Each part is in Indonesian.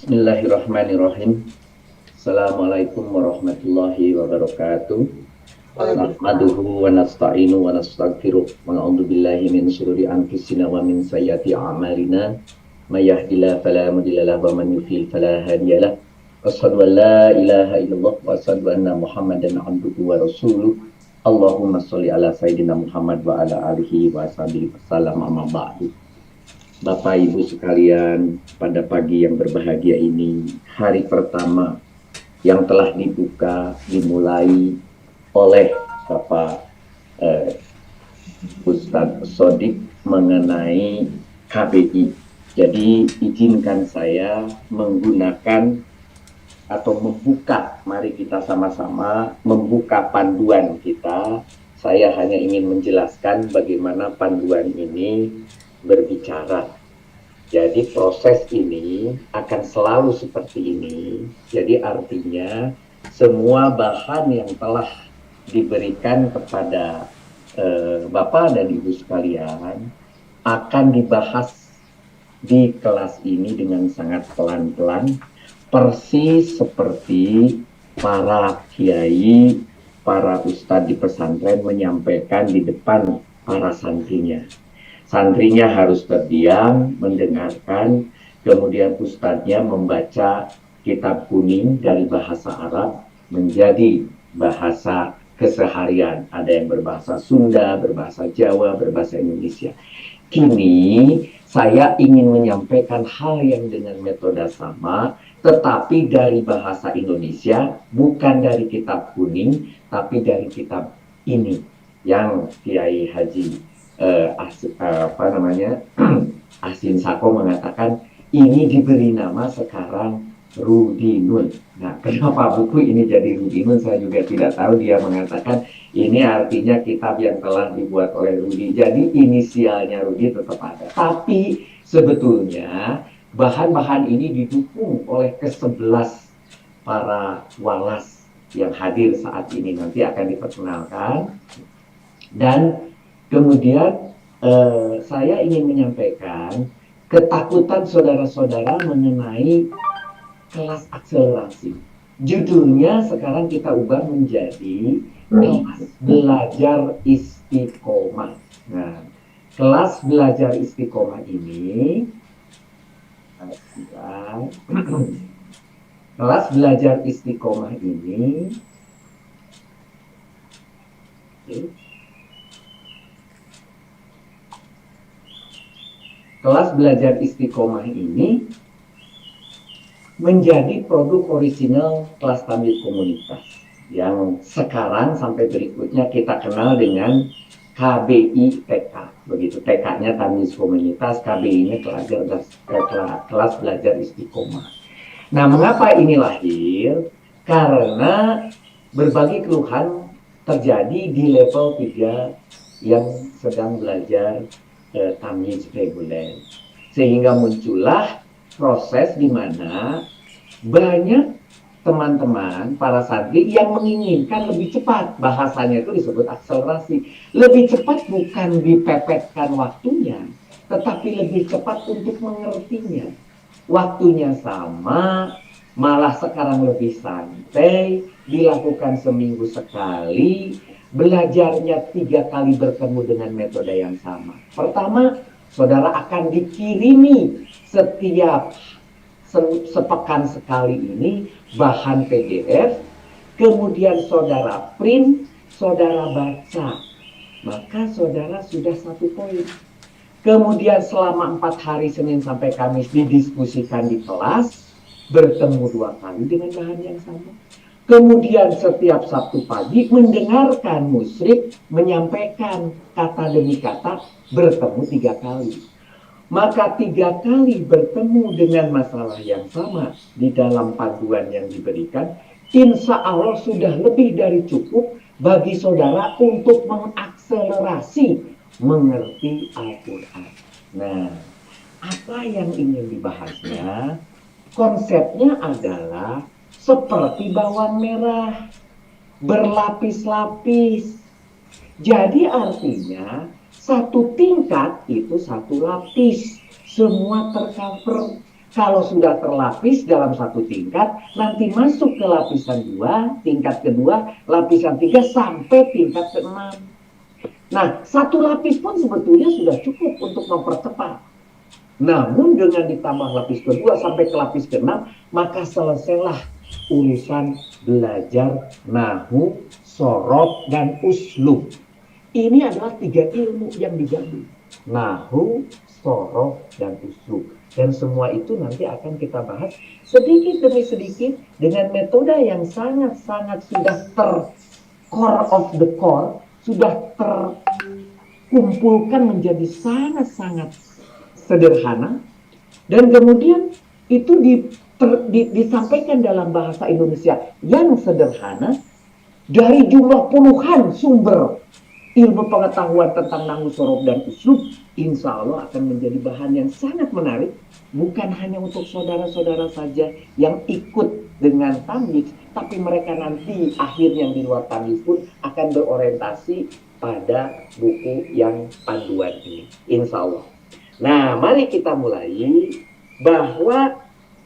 Bismillahirrahmanirrahim. Assalamualaikum warahmatullahi wabarakatuh. Nahmaduhu wa nasta'inu wa nastaghfiruh wa na'udzu billahi min syururi anfusina wa min sayyiati a'malina. May yahdihillahu fala mudilla lahu wa man yudlil fala hadiyalah. Asyhadu an la ilaha illallah wa asyhadu anna Muhammadan abduhu wa rasuluh. Allahumma sholli ala sayyidina Muhammad wa ala alihi wa sahbihi wasallam amma ba'du. Bapak Ibu sekalian, pada pagi yang berbahagia ini, hari pertama yang telah dibuka, dimulai oleh Bapak Ustadz Sodik mengenai KBI. Jadi izinkan saya menggunakan atau membuka, mari kita sama-sama membuka panduan kita. Saya hanya ingin menjelaskan bagaimana panduan ini berbicara. Jadi proses ini akan selalu seperti ini. Jadi artinya semua bahan yang telah diberikan kepada Bapak dan Ibu sekalian akan dibahas di kelas ini dengan sangat pelan-pelan, persis seperti para kiai, para ustadz di pesantren menyampaikan di depan para santrinya. Santrinya harus terdiam, mendengarkan, kemudian ustadznya membaca kitab kuning dari bahasa Arab menjadi bahasa keseharian. Ada yang berbahasa Sunda, berbahasa Jawa, berbahasa Indonesia. Kini saya ingin menyampaikan hal yang dengan metode sama, tetapi dari bahasa Indonesia, bukan dari kitab kuning, tapi dari kitab ini yang Kiai Haji Asin Sako mengatakan ini diberi nama sekarang Rudinun. Nah, kenapa buku ini jadi Rudinun saya juga tidak tahu. Dia mengatakan ini artinya kitab yang telah dibuat oleh Rudi. Jadi inisialnya Rudi tetap ada. Tapi sebetulnya bahan-bahan ini didukung oleh ke-11 para walas yang hadir saat ini. Nanti akan diperkenalkan. Dan kemudian saya ingin menyampaikan ketakutan saudara-saudara mengenai kelas akselerasi. Judulnya sekarang kita ubah menjadi kelas belajar istiqomah. Nah, kelas belajar istiqomah ini kelas belajar istiqomah ini kelas belajar istiqomah ini menjadi produk orisinal kelas tamyiz komunitas yang sekarang sampai berikutnya kita kenal dengan KBI TK. Begitu, TK-nya tamyiz komunitas, KBI-nya kelas belajar istiqomah. Nah, mengapa ini lahir? Karena berbagai keluhan terjadi di level 3 yang sedang belajar tamyiz reguler, sehingga muncullah proses di mana banyak teman-teman para santri yang menginginkan lebih cepat. Bahasanya itu disebut akselerasi. Lebih cepat bukan dipepetkan waktunya, tetapi lebih cepat untuk mengertinya. Waktunya sama, malah sekarang lebih santai, dilakukan seminggu sekali, belajarnya 3 kali bertemu dengan metode yang sama. Pertama, saudara akan dikirimi setiap sepekan sekali ini bahan PDF, kemudian saudara print, saudara baca, maka saudara sudah 1 poin. Kemudian selama 4 hari Senin sampai Kamis didiskusikan di kelas, bertemu 2 kali dengan bahan yang sama. Kemudian setiap Sabtu pagi mendengarkan musyrik menyampaikan kata demi kata, bertemu 3 kali. Maka 3 kali bertemu dengan masalah yang sama di dalam panduan yang diberikan, insya Allah sudah lebih dari cukup bagi saudara untuk mengakselerasi mengerti Al-Quran. Nah, apa yang ingin dibahasnya? Konsepnya adalah seperti bawang merah, berlapis-lapis. Jadi artinya 1 tingkat itu 1 lapis, semua tercover. Kalau sudah terlapis dalam satu tingkat, nanti masuk ke lapisan 2, tingkat kedua, lapisan 3, sampai tingkat ke-6. Nah, satu lapis pun sebetulnya sudah cukup untuk mempercepat. Namun dengan ditambah lapis kedua sampai ke lapis ke-6, maka selesailah urusan belajar nahu, sorof, dan uslub. Ini adalah 3 ilmu yang digabung. Nahu, sorof, dan uslub. Dan semua itu nanti akan kita bahas sedikit demi sedikit dengan metode yang sangat-sangat sudah core of the core, sudah terkumpulkan menjadi sangat-sangat sederhana, dan kemudian itu disampaikan dalam bahasa Indonesia yang sederhana dari jumlah puluhan sumber ilmu pengetahuan tentang nahwu, sorof, dan uslub. Insya Allah akan menjadi bahan yang sangat menarik, bukan hanya untuk saudara-saudara saja yang ikut dengan tamyiz, tapi mereka nanti akhir yang di luar tamyiz pun akan berorientasi pada buku yang panduan ini, insya Allah. Nah, mari kita mulai, bahwa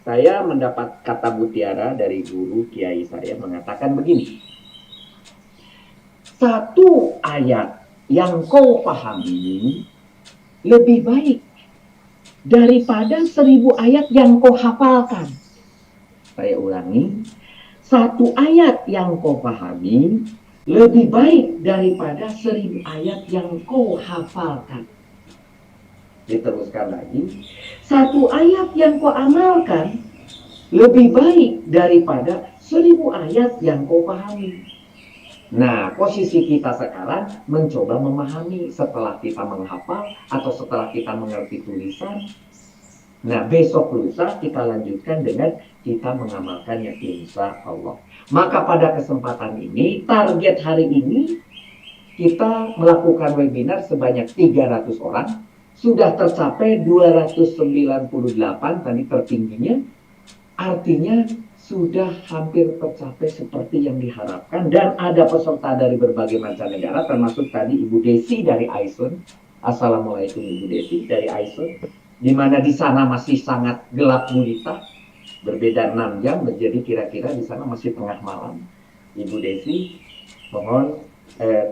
saya mendapat kata mutiara dari guru kiai saya mengatakan begini. Satu ayat yang kau pahami lebih baik daripada 1000 ayat yang kau hafalkan. Saya ulangi, satu ayat yang kau pahami lebih baik daripada 1000 ayat yang kau hafalkan. Diteruskan lagi, satu ayat yang kau amalkan lebih baik daripada 1000 ayat yang kau pahami. Nah, posisi kita sekarang mencoba memahami setelah kita menghafal atau setelah kita mengerti tulisan. Nah, besok lusa kita lanjutkan dengan kita mengamalkannya, insya Allah. Maka pada kesempatan ini, target hari ini kita melakukan webinar sebanyak 300 orang. Sudah tercapai 298 tadi tertingginya. Artinya sudah hampir tercapai seperti yang diharapkan, dan ada peserta dari berbagai macam negara, termasuk tadi Ibu Desi dari Iceland. Assalamualaikum Ibu Desi dari Iceland, di mana di sana masih sangat gelap gulita, berbeda 6 jam, jadi kira-kira di sana masih tengah malam. Ibu Desi, mohon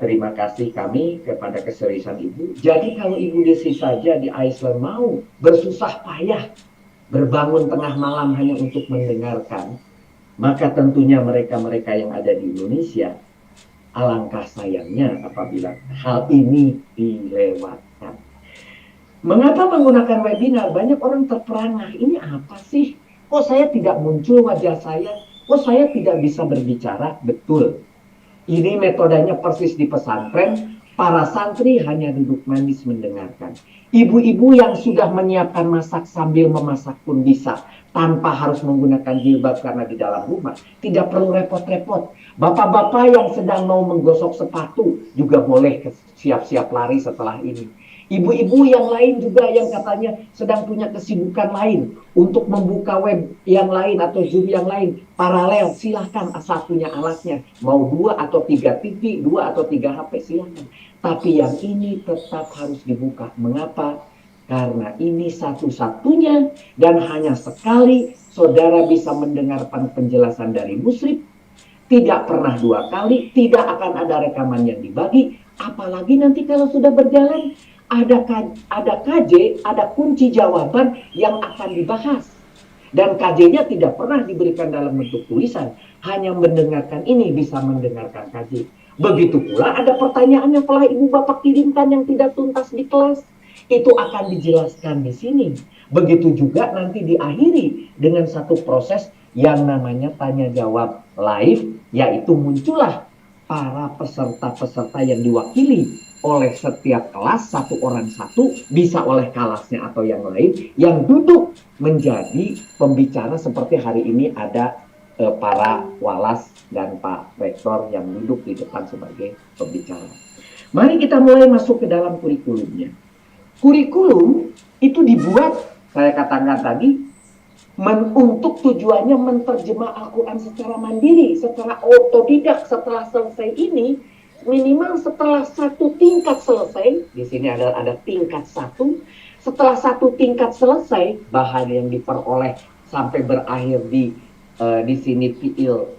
terima kasih kami kepada keseriusan Ibu. Jadi kalau Ibu Desi saja di Iceland mau bersusah payah berbangun tengah malam hanya untuk mendengarkan, maka tentunya mereka-mereka yang ada di Indonesia, alangkah sayangnya apabila hal ini dilewatkan. Mengapa menggunakan webinar? Banyak orang terperangah, ini apa sih? Kok saya tidak muncul wajah saya? Kok saya tidak bisa berbicara? Betul. Ini metodenya persis di pesantren. Para santri hanya duduk manis mendengarkan. Ibu-ibu yang sudah menyiapkan masak sambil memasak pun bisa, tanpa harus menggunakan jilbab karena di dalam rumah. Tidak perlu repot-repot. Bapak-bapak yang sedang mau menggosok sepatu juga boleh siap-siap lari setelah ini. Ibu-ibu yang lain juga yang katanya sedang punya kesibukan lain untuk membuka web yang lain atau Zoom yang lain paralel, silahkan asal punya alatnya. Mau 2 atau 3 TV, 2 atau 3 HP, silahkan. Tapi yang ini tetap harus dibuka. Mengapa? Karena ini satu-satunya dan hanya sekali saudara bisa mendengarkan penjelasan dari musyrif. Tidak pernah 2 kali, tidak akan ada rekaman yang dibagi. Apalagi nanti kalau sudah berjalan, ada KJ, ada kunci jawaban yang akan dibahas. Dan KJ-nya tidak pernah diberikan dalam bentuk tulisan. Hanya mendengarkan ini bisa mendengarkan KJ. Begitu pula ada pertanyaan yang telah ibu bapak kirimkan yang tidak tuntas di kelas. Itu akan dijelaskan di sini. Begitu juga nanti diakhiri dengan satu proses yang namanya tanya jawab live. Yaitu muncullah para peserta-peserta yang diwakili oleh setiap kelas, satu orang satu, bisa oleh kelasnya atau yang lain, yang duduk menjadi pembicara seperti hari ini ada para walas dan Pak Rektor yang duduk di depan sebagai pembicara. Mari kita mulai masuk ke dalam kurikulumnya. Kurikulum itu dibuat, saya katakan tadi, untuk tujuannya menterjemah Al-Quran secara mandiri, secara otodidak. Setelah selesai ini, minimal setelah 1 tingkat selesai, di sini ada tingkat 1, Setelah satu tingkat selesai, bahan yang diperoleh sampai berakhir di sini fiil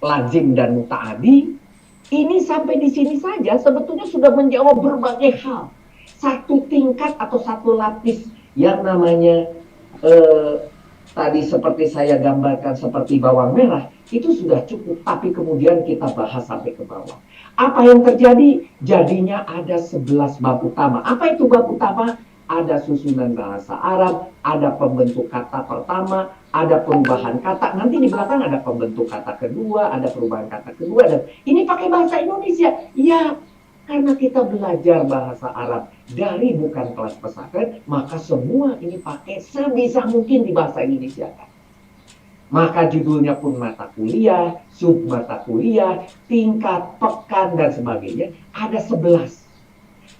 lazim dan muta'adi, ini sampai di sini saja sebetulnya sudah menjawab berbagai hal. Satu tingkat atau satu lapis yang namanya tadi seperti saya gambarkan seperti bawang merah, itu sudah cukup. Tapi kemudian kita bahas sampai ke bawah. Apa yang terjadi? Jadinya ada 11 bab utama. Apa itu bab utama? Ada susunan bahasa Arab, ada pembentuk kata pertama, ada perubahan kata. Nanti di belakang ada pembentuk kata kedua, ada perubahan kata kedua. Dan ini pakai bahasa Indonesia. Ya, karena kita belajar bahasa Arab dari bukan kelas pesantren, maka semua ini pakai sebisa mungkin di bahasa Indonesia. Maka judulnya pun mata kuliah, sub mata kuliah, tingkat, pekan, dan sebagainya. Ada 11.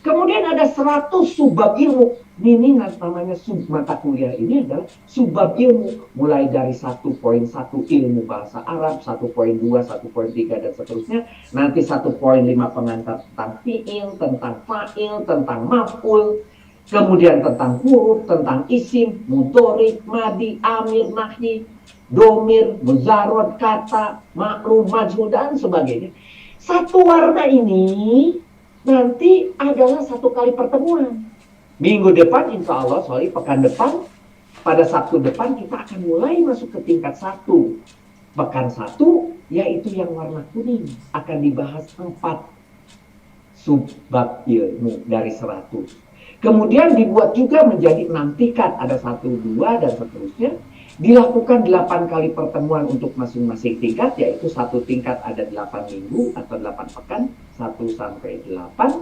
Kemudian ada 100 subbab ilmu. Ini namanya sub mata kuliah ini adalah subbab ilmu. Mulai dari 1.1 ilmu bahasa Arab, 1.2, 1.3 dan seterusnya. Nanti 1.5 pengantar tentang fi'il, tentang fa'il, tentang maf'ul. Kemudian tentang huruf, tentang isim, mudhorik, madi, amir, nahyi, domir, muzarrad, kata, maklum, majhul, dan sebagainya. Satu warna ini nanti adalah satu kali pertemuan. Minggu depan insya Allah, pekan depan, pada Sabtu depan kita akan mulai masuk ke tingkat 1. Pekan 1, yaitu yang warna kuning. Akan dibahas 4 subbab ilmu dari 100. Kemudian dibuat juga menjadi 6 tingkat. Ada 1, 2, dan seterusnya. Dilakukan 8 kali pertemuan untuk masing-masing tingkat, yaitu satu tingkat ada 8 minggu atau 8 pekan, 1 sampai 8.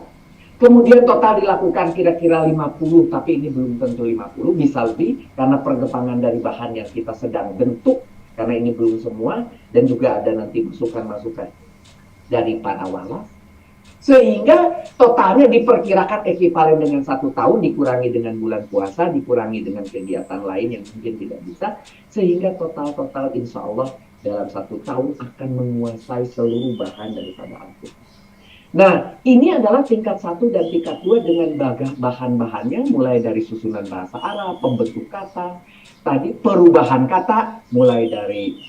Kemudian total dilakukan kira-kira 50, tapi ini belum tentu 50, bisa lebih, karena perkembangan dari bahan yang kita sedang bentuk, karena ini belum semua, dan juga ada nanti masukan-masukan dari para walas. Sehingga totalnya diperkirakan ekivalen dengan 1 tahun, dikurangi dengan bulan puasa, dikurangi dengan kegiatan lain yang mungkin tidak bisa, sehingga total insya Allah dalam 1 tahun akan menguasai seluruh bahan daripada Al-Quran. Nah, ini adalah tingkat 1 dan tingkat 2 dengan bahan-bahannya, mulai dari susunan bahasa Arab, pembentuk kata, tadi perubahan kata, mulai dari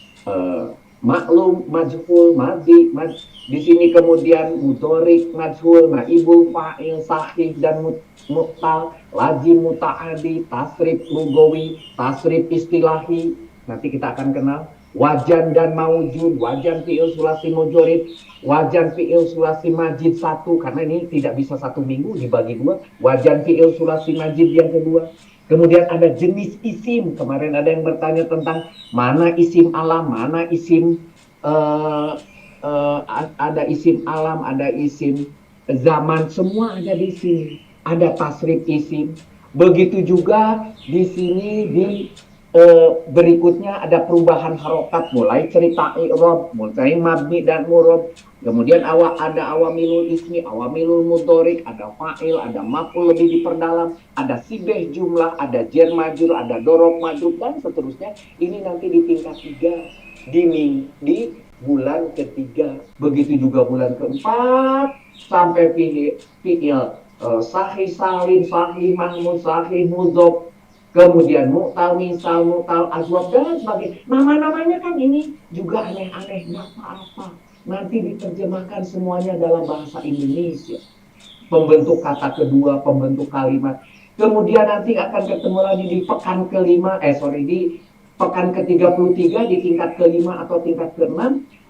maklum, majhul, madi, di sini kemudian mudhorik, majhul, naibul, fa'il, sahih, dan mu'tal, lazim, muta'adi, tasrif lugawi, tasrif istilahi. Nanti kita akan kenal wajan dan maujud, wajan fi'il sulasi mujorib, wajan fi'il sulasi majid 1, karena ini tidak bisa 1 minggu, dibagi 2, wajan fi'il sulasi majid yang kedua. Kemudian ada jenis isim. Kemarin ada yang bertanya tentang mana isim alam, mana isim ada isim alam, ada isim zaman, semua ada di sini. Ada tasrif isim. Begitu juga di sini berikutnya ada perubahan harokat, mulai cerita i'rab, mulai mabni dan murab. Kemudian ada awamilul ismi, awamilul mudhorik, ada fa'il, ada maf'ul lebih diperdalam, ada sibeh jumlah, ada jar majrur, ada dorob madrub, dan seterusnya. Ini nanti di tingkat 3 di bulan ketiga. Begitu juga bulan keempat sampai fi'il sahih salin, sahih mahmud, sahih mudhob. Kemudian mu'tal, misal, mu'tal, azwab, dan sebagainya. Nama-namanya kan ini juga aneh-aneh, nggak apa-apa. Nanti diterjemahkan semuanya dalam bahasa Indonesia. Pembentuk kata kedua, pembentuk kalimat. Kemudian nanti akan ketemu lagi di pekan kelima, di pekan ke-33, di tingkat kelima atau tingkat ke-6.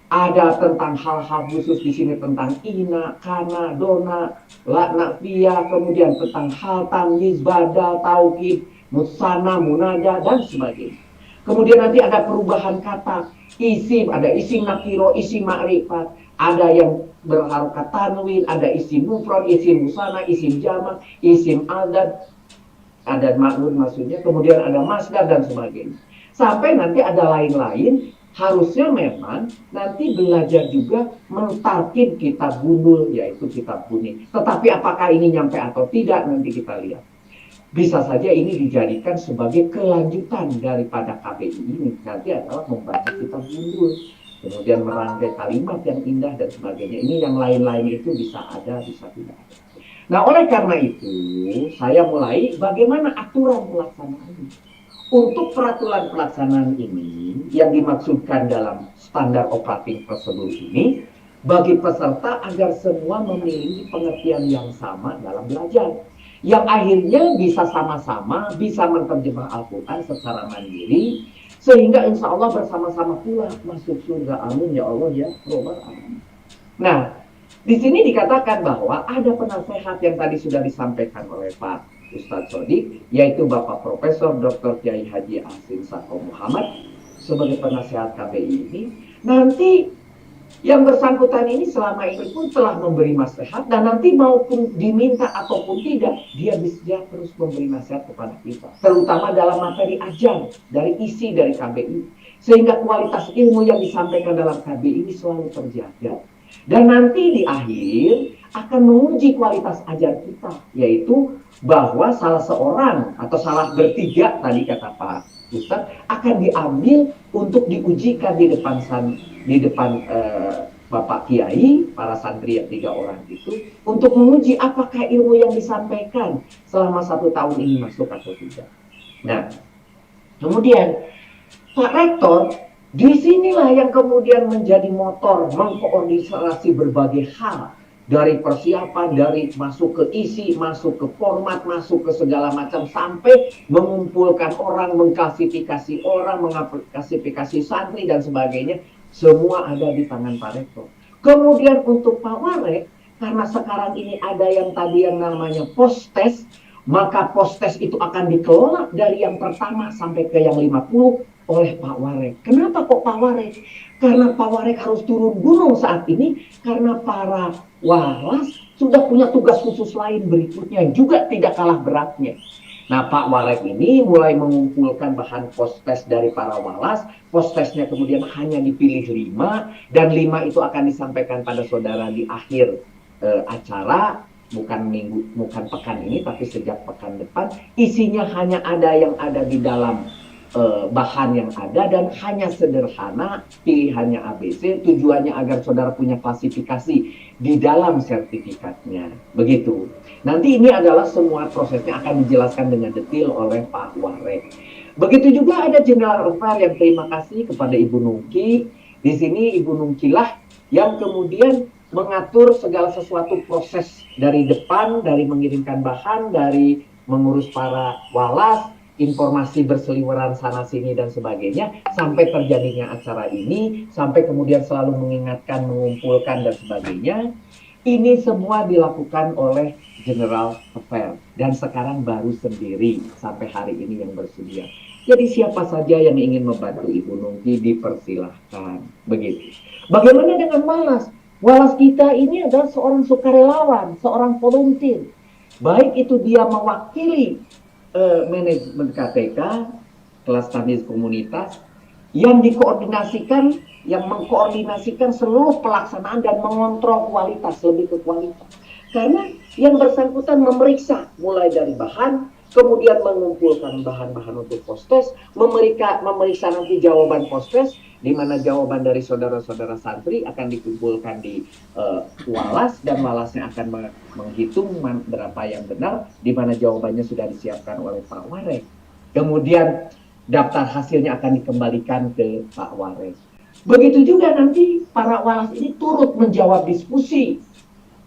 Ada tentang hal-hal khusus di sini tentang ina, kana, dona, lakna, fiyah, kemudian tentang hal, tamyiz, badal, taukid, musana, munada, dan sebagainya. Kemudian nanti ada perubahan kata, isim, ada isim nakiro, isim ma'rifat, ada yang berharokat tanwin, ada isim mufrad, isim musana, isim jamak, isim adad, adad maklum maksudnya, kemudian ada masdar dan sebagainya. Sampai nanti ada lain-lain, harusnya memang nanti belajar juga mentarkib kitab gundul, yaitu kitab kuning. Tetapi apakah ini nyampe atau tidak, nanti kita lihat. Bisa saja ini dijadikan sebagai kelanjutan daripada KBI ini. Nanti adalah membaca kitab gundul, kemudian merangkai kalimat yang indah dan sebagainya. Ini yang lain-lain itu bisa ada, bisa tidak ada. Nah, oleh karena itu, saya mulai bagaimana aturan pelaksanaan. Untuk peraturan pelaksanaan ini, yang dimaksudkan dalam standar operating prosedur ini, bagi peserta agar semua memiliki pengertian yang sama dalam belajar. Yang akhirnya bisa sama-sama, bisa menerjemah Al-Quran secara mandiri, sehingga insya Allah bersama-sama pula masuk surga. Amin ya Allah ya Robbal Alamin. Nah, di sini dikatakan bahwa ada penasehat yang tadi sudah disampaikan oleh Pak Ustadz Sodik, yaitu Bapak Profesor Dr. Kiai Haji Ahsin Sako Muhammad sebagai penasehat KBI ini. Nanti yang bersangkutan ini selama ini pun telah memberi nasihat, dan nanti maupun diminta ataupun tidak, dia bisa terus memberi nasihat kepada kita, terutama dalam materi ajar dari isi dari KBI, sehingga kualitas ilmu yang disampaikan dalam KBI ini selalu terjaga. Dan nanti di akhir akan menguji kualitas ajar kita, yaitu bahwa salah seorang atau salah bertiga tadi kata Pak Ustadz akan diambil untuk diujikan di depan Bapak Kiai, para santri yang 3 orang itu, untuk menguji apakah ilmu yang disampaikan selama 1 tahun ini masuk atau tidak. Nah, kemudian Pak Rektor disinilah yang kemudian menjadi motor mengkoordinasi berbagai hal, dari persiapan, dari masuk ke isi, masuk ke format, masuk ke segala macam, sampai mengumpulkan orang, mengklasifikasi orang, mengklasifikasi santri dan sebagainya, semua ada di tangan Pak Rektor. Kemudian untuk Pak Warek, karena sekarang ini ada yang tadi yang namanya post-test, maka post-test itu akan dikelola dari yang pertama sampai ke yang 50 oleh Pak Warek. Kenapa kok Pak Warek? Karena Pak Warek harus turun gunung saat ini, karena para walas sudah punya tugas khusus lain berikutnya yang juga tidak kalah beratnya. Nah, Pak Warek ini mulai mengumpulkan bahan post-test dari para walas. Post-testnya kemudian hanya dipilih 5, dan 5 itu akan disampaikan pada saudara di akhir acara, bukan pekan ini, tapi sejak pekan depan. Isinya hanya ada yang ada di dalam bahan yang ada, dan hanya sederhana, pilihannya ABC, tujuannya agar saudara punya klasifikasi di dalam sertifikatnya. Begitu. Nanti ini adalah semua prosesnya akan dijelaskan dengan detail oleh Pak Warek. Begitu juga ada General Affair yang terima kasih kepada Ibu Nungki. Di sini Ibu Nungkilah yang kemudian mengatur segala sesuatu proses dari depan, dari mengirimkan bahan, dari mengurus para walas, informasi berseliweran sana sini dan sebagainya, sampai terjadinya acara ini, sampai kemudian selalu mengingatkan, mengumpulkan dan sebagainya. Ini semua dilakukan oleh General Affair, dan sekarang baru sendiri sampai hari ini yang bersedia. Jadi siapa saja yang ingin membantu Ibu Nungki dipersilahkan. Begitu. Bagaimana dengan walas? Walas kita ini adalah seorang sukarelawan, seorang volunteer. Baik itu dia mewakili manajemen KTK, kelas tamiz komunitas, yang dikoordinasikan, yang mengkoordinasikan seluruh pelaksanaan dan mengontrol kualitas, lebih ke kualitas. Karena yang bersangkutan memeriksa mulai dari bahan, kemudian mengumpulkan bahan-bahan untuk post-test, memeriksa nanti jawaban post-test, di mana jawaban dari saudara-saudara santri akan dikumpulkan di walas, dan walasnya akan menghitung berapa yang benar, di mana jawabannya sudah disiapkan oleh Pak Warek. Kemudian daftar hasilnya akan dikembalikan ke Pak Warek. Begitu juga nanti para walas ini turut menjawab diskusi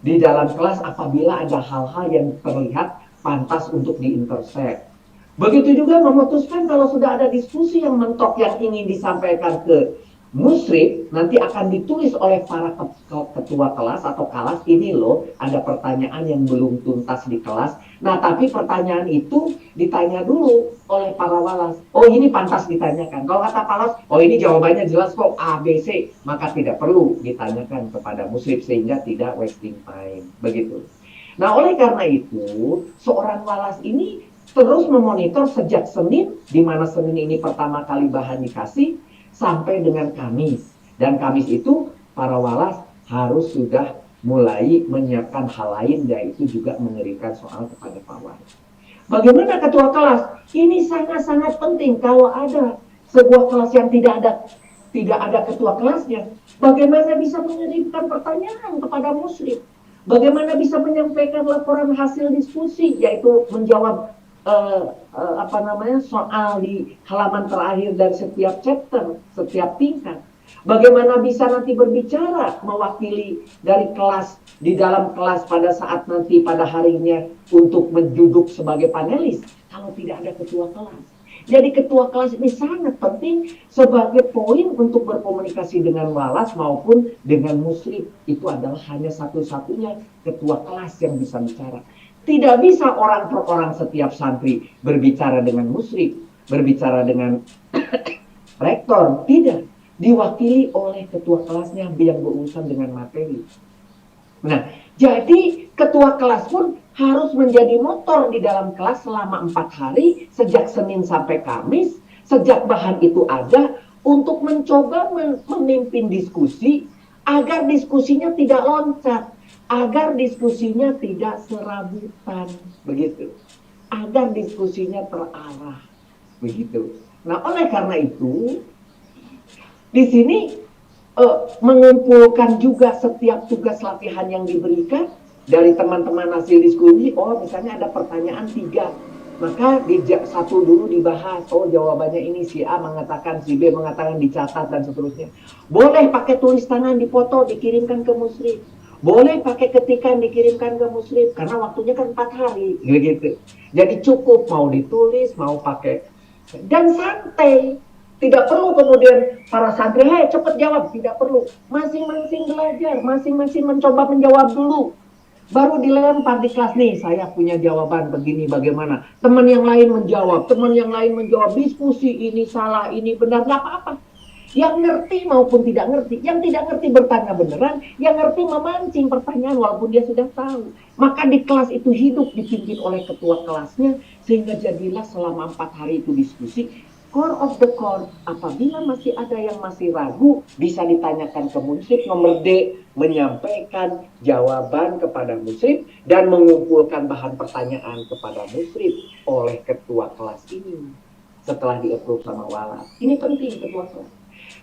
di dalam kelas apabila ada hal-hal yang terlihat pantas untuk diintercept. Begitu juga memutuskan kalau sudah ada diskusi yang mentok yang ingin disampaikan ke musyrif, nanti akan ditulis oleh para ketua kelas atau kalas, ini loh ada pertanyaan yang belum tuntas di kelas. Nah, tapi pertanyaan itu ditanya dulu oleh para walas. Oh, ini pantas ditanyakan. Kalau kata walas, oh ini jawabannya jelas kok A, B, C, maka tidak perlu ditanyakan kepada musyrif sehingga tidak wasting time. Begitu. Nah, oleh karena itu, seorang walas ini terus memonitor sejak Senin, di mana Senin ini pertama kali bahan dikasih, sampai dengan Kamis. Dan Kamis itu para walas harus sudah mulai menyiapkan hal lain, yaitu juga mengirimkan soal kepada Pak Warek. Bagaimana ketua kelas? Ini sangat-sangat penting. Kalau ada sebuah kelas yang tidak ada ketua kelasnya, bagaimana bisa mengirimkan pertanyaan kepada musyrif? Bagaimana bisa menyampaikan laporan hasil diskusi, yaitu menjawab soal di halaman terakhir dari setiap chapter, setiap tingkat. Bagaimana bisa nanti berbicara mewakili dari kelas di dalam kelas pada saat nanti pada harinya untuk menduduk sebagai panelis kalau tidak ada ketua kelas. Jadi ketua kelas ini sangat penting sebagai poin untuk berkomunikasi dengan walas maupun dengan muslim. Itu adalah hanya satu-satunya ketua kelas yang bisa bicara. Tidak bisa orang per orang setiap santri berbicara dengan muslim, berbicara dengan rektor. Tidak. Diwakili oleh ketua kelasnya yang berurusan dengan materi. Nah, jadi ketua kelas pun harus menjadi motor di dalam kelas selama 4 hari, sejak Senin sampai Kamis, sejak bahan itu ada, untuk mencoba memimpin diskusi, agar diskusinya tidak loncat, agar diskusinya tidak serabutan, begitu. Agar diskusinya terarah, begitu. Nah, oleh karena itu, di sini mengumpulkan juga setiap tugas latihan yang diberikan dari teman-teman hasil diskusi. Oh, misalnya ada pertanyaan 3, maka di satu dulu dibahas. Oh, jawabannya ini, si A mengatakan, si B mengatakan, dicatat dan seterusnya. Boleh pakai tulis tangan, dipoto, dikirimkan ke muslim. Boleh pakai ketikan, dikirimkan ke muslim, karena waktunya kan 4 hari, gitu. Jadi cukup mau ditulis, mau pakai, dan santai. Tidak perlu kemudian para santri, hei cepet jawab, tidak perlu. Masing-masing belajar, masing-masing mencoba menjawab dulu. Baru dilempar di kelas, nih saya punya jawaban begini, bagaimana. Teman yang lain menjawab, diskusi, ini salah, ini benar, gak apa-apa. Yang ngerti maupun tidak ngerti, yang tidak ngerti bertanya beneran, yang ngerti memancing pertanyaan walaupun dia sudah tahu. Maka di kelas itu hidup dipimpin oleh ketua kelasnya, sehingga jadilah selama 4 hari itu diskusi. Core of the core, apabila masih ada yang masih ragu, bisa ditanyakan ke muslim. Nomor D, menyampaikan jawaban kepada muslim dan mengumpulkan bahan pertanyaan kepada muslim oleh ketua kelas ini setelah di-approve sama walas. Ini penting, ketua kelas.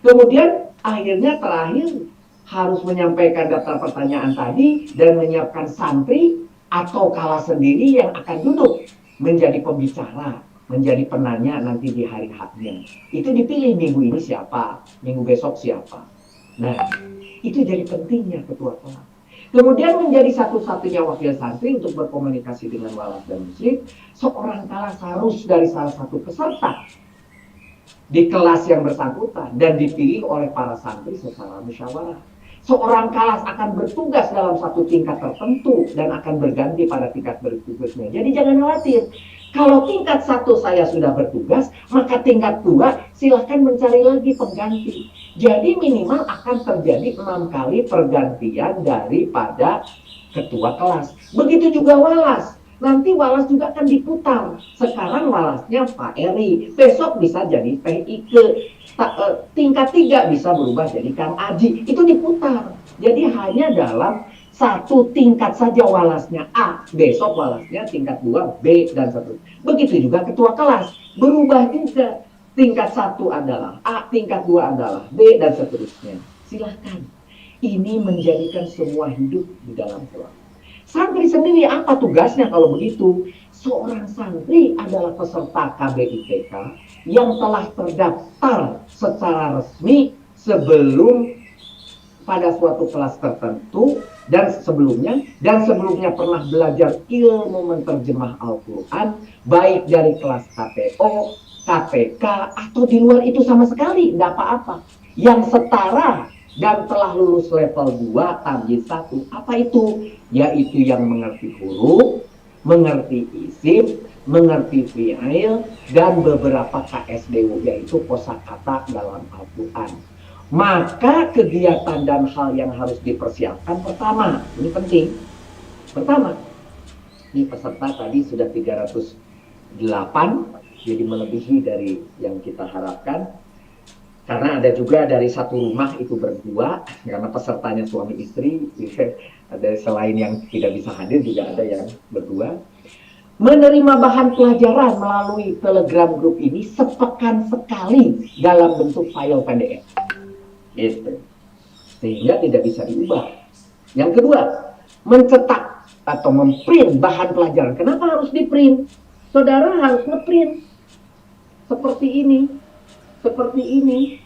Kemudian akhirnya terakhir harus menyampaikan daftar pertanyaan tadi dan menyiapkan santri atau kelas sendiri yang akan duduk menjadi pembicara, menjadi penanya nanti di hari haknya. Itu dipilih minggu ini siapa, minggu besok siapa. Nah, itu jadi pentingnya ketua kelas. Kemudian menjadi satu-satunya wakil santri untuk berkomunikasi dengan walas dan muslim, seorang kelas harus dari salah satu peserta di kelas yang bersangkutan dan dipilih oleh para santri secara musyawarah. Seorang kelas akan bertugas dalam satu tingkat tertentu dan akan berganti pada tingkat berikutnya. Jadi jangan khawatir. Kalau tingkat 1 saya sudah bertugas, maka tingkat 2 silahkan mencari lagi pengganti. Jadi minimal akan terjadi 6 kali pergantian daripada ketua kelas. Begitu juga walas. Nanti walas juga akan diputar. Sekarang walasnya Pak Eri, besok bisa jadi Teh Ike. Tingkat 3 bisa berubah jadi Kang Aji. Itu diputar. Jadi hanya dalam satu tingkat saja walasnya A, besok walasnya tingkat 2 B, dan seterusnya. Begitu juga ketua kelas, berubah juga. Tingkat 1 adalah A, tingkat 2 adalah B, dan seterusnya. Silahkan. Ini menjadikan semua hidup di dalam kelas. Santri sendiri apa tugasnya kalau begitu? Seorang santri adalah peserta KBITK yang telah terdaftar secara resmi sebelum pada suatu kelas tertentu dan sebelumnya pernah belajar ilmu menerjemah Al-Quran baik dari kelas KTO, KPK atau di luar itu sama sekali, tidak apa-apa. Yang setara dan telah lulus level 2 tamyiz 1, apa itu? Yaitu yang mengerti huruf, mengerti isim, mengerti fi'il, dan beberapa KSDU, yaitu kosakata dalam Al-Quran. Maka kegiatan dan hal yang harus dipersiapkan pertama, ini penting. Pertama, ini peserta tadi sudah 308, jadi melebihi dari yang kita harapkan. Karena ada juga dari satu rumah itu berdua, karena pesertanya suami istri, ada selain yang tidak bisa hadir juga ada yang berdua. Menerima bahan pelajaran melalui Telegram grup ini sepekan sekali dalam bentuk file PDF. Gitu. Sehingga tidak bisa diubah. Yang kedua, mencetak atau memprint bahan pelajaran. Kenapa harus diprint? Saudara harus ngeprint seperti ini,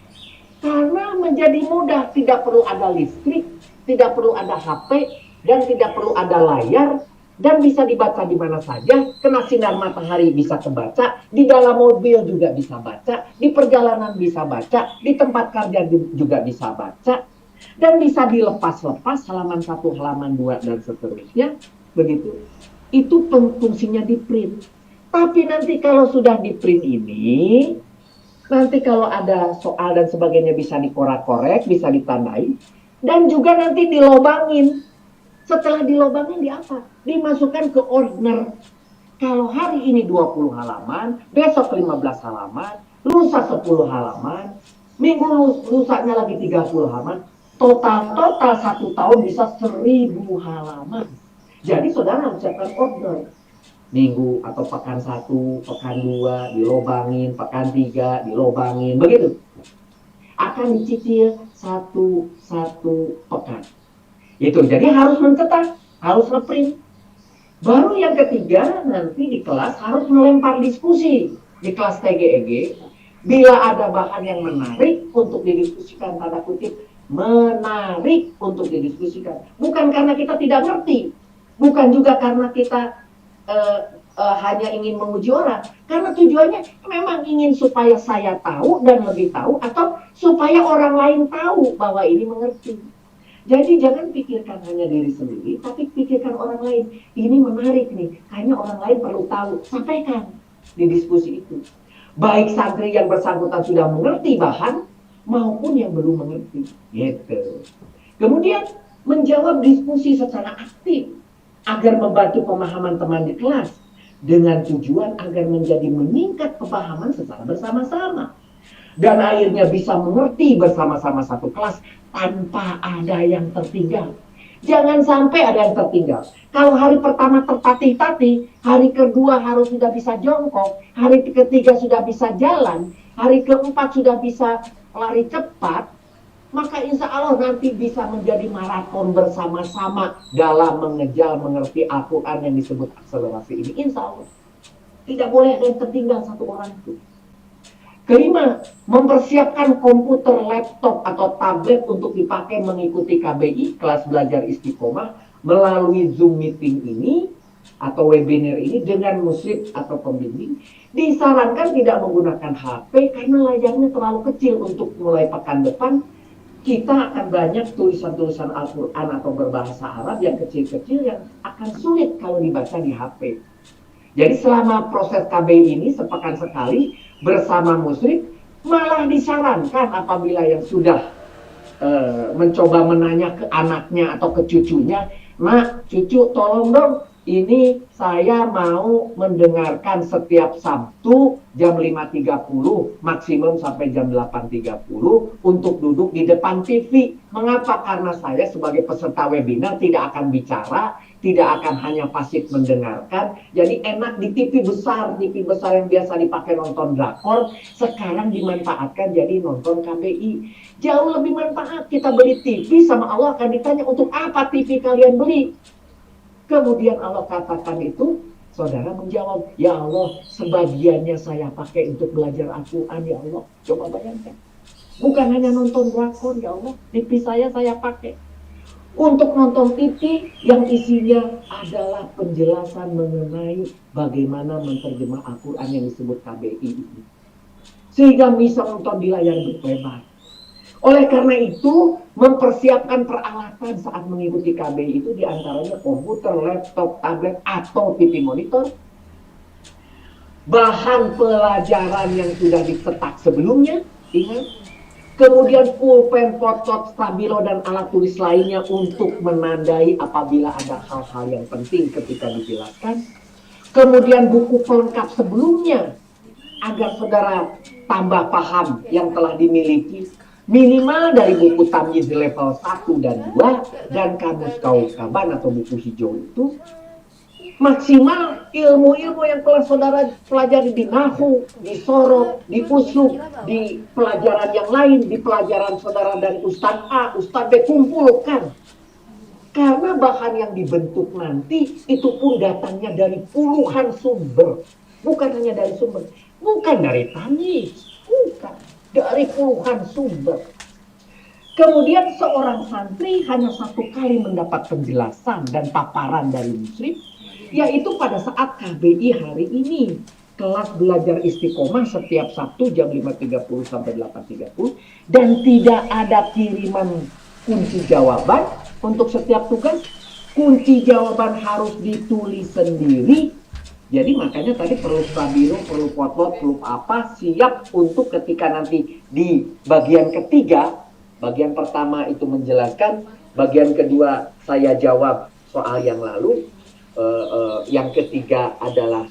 karena menjadi mudah, tidak perlu ada listrik, tidak perlu ada HP, dan tidak perlu ada layar, dan bisa dibaca di mana saja, kena sinar matahari bisa kebaca, di dalam mobil juga bisa baca, di perjalanan bisa baca, di tempat kerja juga bisa baca, dan bisa dilepas-lepas halaman 1, halaman 2, dan seterusnya, begitu. Itu fungsinya di print. Tapi nanti kalau sudah di print ini, nanti kalau ada soal dan sebagainya bisa dikorak-korek, bisa ditandai, dan juga nanti dilobangin. Setelah dilobangin di apa? Dimasukkan ke order. Kalau hari ini 20 halaman, besok 15 halaman, lusa 10 halaman, minggu lusanya lagi 30 halaman, total 1 tahun bisa 1000 halaman. Jadi saudara harus siapkan order. Minggu atau pekan 1, pekan 2 dilobangin, pekan 3 dilobangin, begitu. Akan dicicil satu pekan. Itu jadi harus mencetak, harus ngeprint. Baru yang ketiga nanti di kelas harus melempar diskusi di kelas TGEG. Bila ada bahan yang menarik untuk didiskusikan, tanda kutip menarik untuk didiskusikan, bukan karena kita tidak ngerti, bukan juga karena kita hanya ingin menguji orang, karena tujuannya memang ingin supaya saya tahu dan lebih tahu, atau supaya orang lain tahu bahwa ini mengerti. Jadi jangan pikirkan hanya diri sendiri, tapi pikirkan orang lain. Ini menarik nih, kayaknya orang lain perlu tahu. Sampaikan di diskusi itu. Baik santri yang bersangkutan sudah mengerti bahan, maupun yang belum mengerti. Gitu. Kemudian menjawab diskusi secara aktif, agar membantu pemahaman teman di kelas. Dengan tujuan agar menjadi meningkat pemahaman secara bersama-sama. Dan akhirnya bisa mengerti bersama-sama satu kelas tanpa ada yang tertinggal. Jangan sampai ada yang tertinggal. Kalau hari pertama tertatih-tatih, hari kedua harus sudah bisa jongkok, hari ketiga sudah bisa jalan, hari keempat sudah bisa lari cepat, maka insya Allah nanti bisa menjadi maraton bersama-sama dalam mengejar mengerti Al-Quran yang disebut akselerasi ini. Insya Allah. Tidak boleh ada yang tertinggal satu orang itu. Kelima, mempersiapkan komputer, laptop, atau tablet untuk dipakai mengikuti KBI, kelas belajar istiqomah, melalui Zoom meeting ini, atau webinar ini dengan musik atau pembimbing. Disarankan tidak menggunakan HP karena layarnya terlalu kecil. Untuk mulai pekan depan, kita akan banyak tulisan-tulisan Al-Quran atau berbahasa Arab yang kecil-kecil yang akan sulit kalau dibaca di HP. Jadi selama proses KBI ini sepekan sekali, bersama musrik, malah disarankan apabila yang sudah mencoba menanya ke anaknya atau ke cucunya, "Nak, cucu tolong dong, ini saya mau mendengarkan setiap Sabtu jam 5.30 maksimum sampai jam 8.30 untuk duduk di depan TV. Mengapa? Karena saya sebagai peserta webinar tidak akan bicara, tidak akan hanya pasif mendengarkan. Jadi enak di TV besar yang biasa dipakai nonton drakor, sekarang dimanfaatkan jadi nonton KBI. Jauh lebih manfaat. Kita beli TV, sama Allah akan ditanya, untuk apa TV kalian beli? Kemudian Allah katakan itu, saudara menjawab, "Ya Allah, sebagiannya saya pakai untuk belajar Al-Quran, ya Allah." Coba bayangkan. Bukan hanya nonton drakor, ya Allah, TV saya pakai untuk nonton TV yang isinya adalah penjelasan mengenai bagaimana menerjemah Al-Quran yang disebut KBI ini. Sehingga bisa nonton di layar lebar. Oleh karena itu, mempersiapkan peralatan saat mengikuti KBI itu diantaranya komputer, laptop, tablet, atau TV monitor. Bahan pelajaran yang sudah dicetak sebelumnya, ingat. Kemudian pulpen, pocot, stabilo, dan alat tulis lainnya untuk menandai apabila ada hal-hal yang penting ketika dijelaskan. Kemudian buku pelengkap sebelumnya, agar saudara tambah paham yang telah dimiliki. Minimal dari buku tamyiz level 1 dan 2 dan kamus kaukaban atau buku hijau itu. Maksimal ilmu-ilmu yang telah saudara pelajari di Nahu, di Sorok, di Uslub, di pelajaran yang lain, di pelajaran saudara dari Ustadz A, Ustadz B, kumpulkan. Karena bahan yang dibentuk nanti itu pun datangnya dari puluhan sumber. Bukan hanya dari sumber. Bukan dari tani. Bukan. Dari puluhan sumber. Kemudian seorang santri hanya satu kali mendapat penjelasan dan paparan dari muslim, yaitu pada saat KBI hari ini. Kelas belajar istiqomah setiap Sabtu jam 5.30 sampai 8.30 dan tidak ada kiriman kunci jawaban untuk setiap tugas. Kunci jawaban harus ditulis sendiri. Jadi makanya tadi perlu stabilo, perlu potlot, perlu apa, siap untuk ketika nanti di bagian ketiga. Bagian pertama itu menjelaskan, bagian kedua saya jawab soal yang lalu, yang ketiga adalah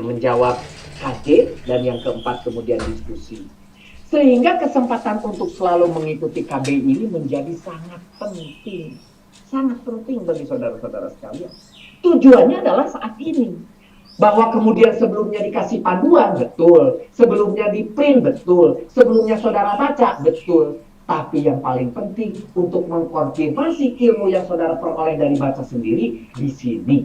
menjawab KD, dan yang keempat kemudian diskusi. Sehingga kesempatan untuk selalu mengikuti KBI ini menjadi sangat penting bagi saudara-saudara sekalian. Tujuannya adalah saat ini, bahwa kemudian sebelumnya dikasih panduan, betul. Sebelumnya di print, betul. Sebelumnya saudara baca, betul. Tapi yang paling penting untuk mengkonfirmasi ilmu yang saudara peroleh dari baca sendiri di sini.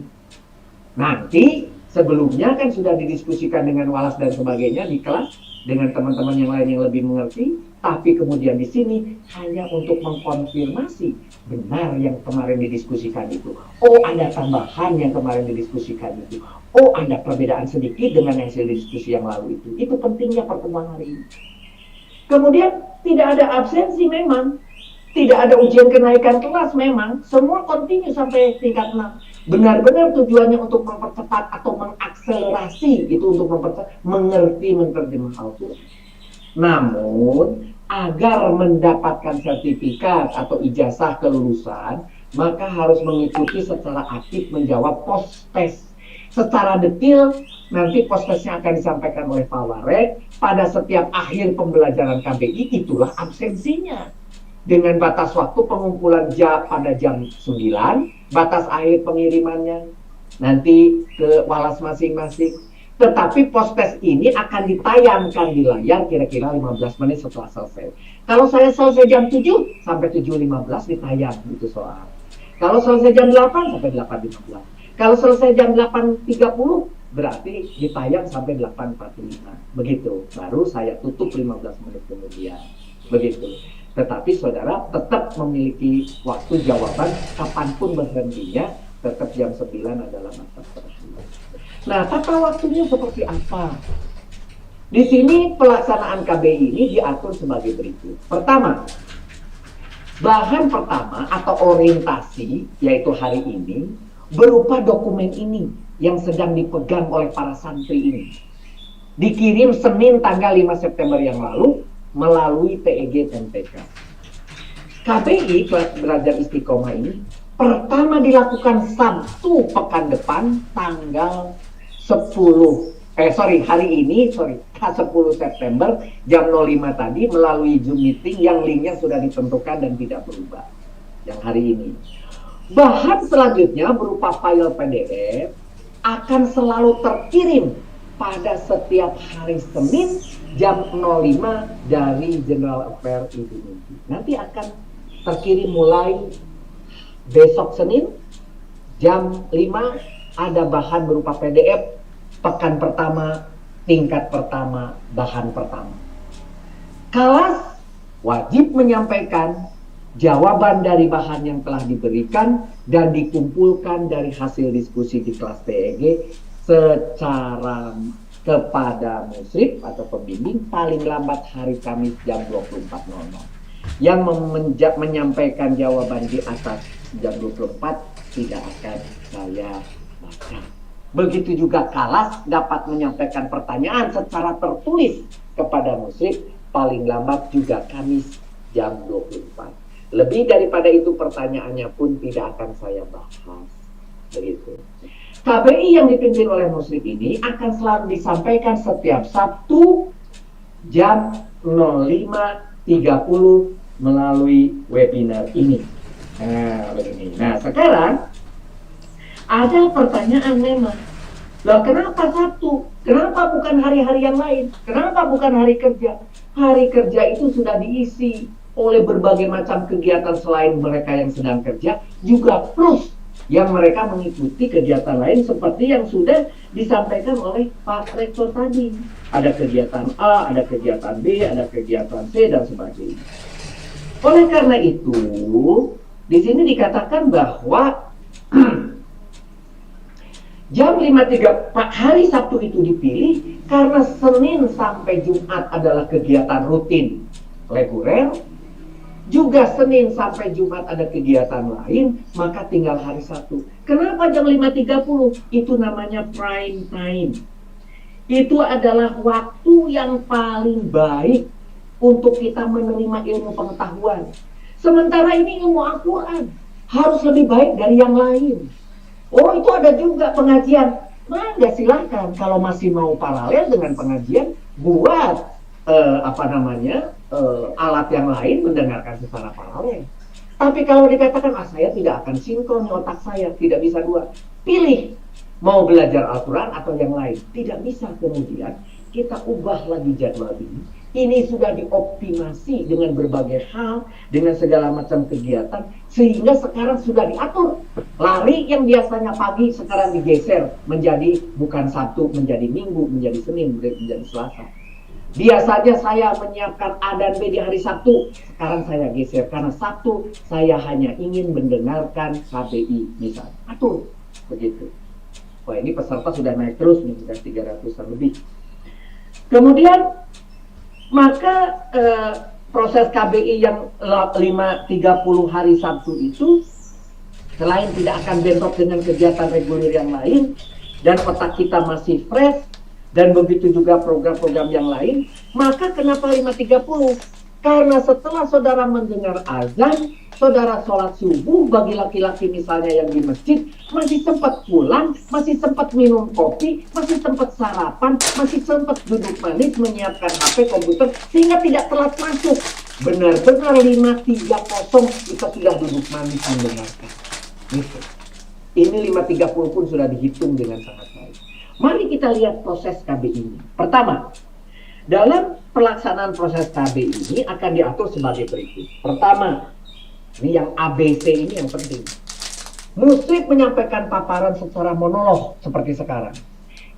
Nanti sebelumnya kan sudah didiskusikan dengan Wallace dan sebagainya di kelas dengan teman-teman yang lain yang lebih mengerti. Tapi kemudian di sini hanya untuk mengkonfirmasi benar yang kemarin didiskusikan itu. Oh, ada tambahan yang kemarin didiskusikan itu. Oh, ada perbedaan sedikit dengan hasil diskusi yang lalu itu. Itu pentingnya pertemuan hari ini. Kemudian tidak ada absensi memang. Tidak ada ujian kenaikan kelas memang. Semua kontinu sampai tingkat 6. Benar-benar tujuannya untuk mempercepat atau mengakselerasi. Itu untuk mempercepat, mengerti, menerjemah Al-Quran. Namun, agar mendapatkan sertifikat atau ijazah kelulusan, maka harus mengikuti secara aktif menjawab post-test. Secara detail, nanti post-testnya akan disampaikan oleh Pak Warek. Pada setiap akhir pembelajaran KBI, itulah absensinya. Dengan batas waktu pengumpulan pada jam 9, batas akhir pengirimannya, nanti ke Wallace masing-masing. Tetapi post-test ini akan ditayangkan di layar kira-kira 15 menit setelah selesai. Kalau saya selesai jam 7, sampai 7.15 ditayang itu soal. Kalau selesai jam 8, sampai 8.15. Kalau selesai jam 8.30, berarti ditayang sampai 8.45. Begitu. Baru saya tutup 15 menit kemudian. Begitu. Tetapi saudara tetap memiliki waktu jawaban kapanpun berhentinya, tetap jam 9 adalah masa terakhir. Nah, tata waktunya seperti apa? Di sini pelaksanaan KBI ini diatur sebagai berikut. Pertama, bahan pertama atau orientasi, yaitu hari ini, berupa dokumen ini yang sedang dipegang oleh para santri ini. Dikirim Senin tanggal 5 September yang lalu melalui TEG MTK. KBI, kelas belajar istiqomah ini, pertama dilakukan Sabtu pekan depan tanggal 10 September jam 05 tadi melalui Zoom meeting yang linknya sudah ditentukan dan tidak berubah. Yang hari ini. Bahan selanjutnya berupa file PDF akan selalu terkirim pada setiap hari Senin jam 05 dari General Affairs Indonesia. Nanti akan terkirim mulai besok Senin jam 5 ada bahan berupa PDF pekan pertama, tingkat pertama, bahan pertama. Kelas wajib menyampaikan jawaban dari bahan yang telah diberikan dan dikumpulkan dari hasil diskusi di kelas TEG secara kepada musyrif atau pembimbing paling lambat hari Kamis jam 24.00. Yang menyampaikan jawaban di atas jam 24 tidak akan saya baca. Begitu juga kelas dapat menyampaikan pertanyaan secara tertulis kepada musyrif paling lambat juga Kamis jam 24. Lebih daripada itu pertanyaannya pun tidak akan saya bahas. Begitu. KBI yang dipimpin oleh musyrif ini akan selalu disampaikan setiap Sabtu jam 05.30 melalui webinar ini. Nah, begini. Nah, sekarang ada pertanyaan memang. Loh, kenapa Sabtu? Kenapa bukan hari-hari yang lain? Kenapa bukan hari kerja? Hari kerja itu sudah diisi oleh berbagai macam kegiatan selain mereka yang sedang kerja, juga plus yang mereka mengikuti kegiatan lain seperti yang sudah disampaikan oleh Pak Rektor tadi. Ada kegiatan A, ada kegiatan B, ada kegiatan C, dan sebagainya. Oleh karena itu, di sini dikatakan bahwa jam 5.30 hari Sabtu itu dipilih karena Senin sampai Jumat adalah kegiatan rutin reguler. Juga Senin sampai Jumat ada kegiatan lain, maka tinggal hari Sabtu. Kenapa jam 5.30? Itu namanya prime time. Itu adalah waktu yang paling baik untuk kita menerima ilmu pengetahuan. Sementara ini ilmu Al-Quran harus lebih baik dari yang lain. Oh, itu ada juga pengajian. Nah, ya silahkan. Kalau masih mau paralel dengan pengajian, buat alat yang lain mendengarkan secara paralel. Tapi kalau dikatakan, saya tidak akan sinkron otak saya, tidak bisa dua. Pilih, mau belajar Al-Quran atau yang lain. Tidak bisa kemudian kita ubah lagi jadwal ini. Ini sudah dioptimasi dengan berbagai hal, dengan segala macam kegiatan, sehingga sekarang sudah diatur. Lari yang biasanya pagi sekarang digeser menjadi bukan Sabtu, menjadi Minggu, menjadi Senin, menjadi Selasa. Biasanya saya menyiapkan A dan B di hari Sabtu, sekarang saya geser karena Sabtu saya hanya ingin mendengarkan KBI misalnya. Atur, begitu. Wah, ini peserta sudah naik terus nih, sudah 300-an lebih. Kemudian maka proses KBI yang 5.30 hari Sabtu itu selain tidak akan bentrok dengan kegiatan reguler yang lain dan otak kita masih fresh, dan begitu juga program-program yang lain, maka kenapa 5.30? Karena setelah saudara mendengar azan, saudara sholat subuh, bagi laki-laki misalnya yang di masjid, masih sempat pulang, masih sempat minum kopi, masih sempat sarapan, masih sempat duduk manis, menyiapkan HP, komputer, sehingga tidak telat masuk. Benar-benar 5.30 kita sudah duduk manis mendengarkan. Gitu. Ini 5.30 pun sudah dihitung dengan sangat baik. Mari kita lihat proses KBI ini. Pertama, dalam pelaksanaan proses KBI ini akan diatur sebagai berikut. Pertama, ini yang ABC ini yang penting. Musrik menyampaikan paparan secara monolog seperti sekarang,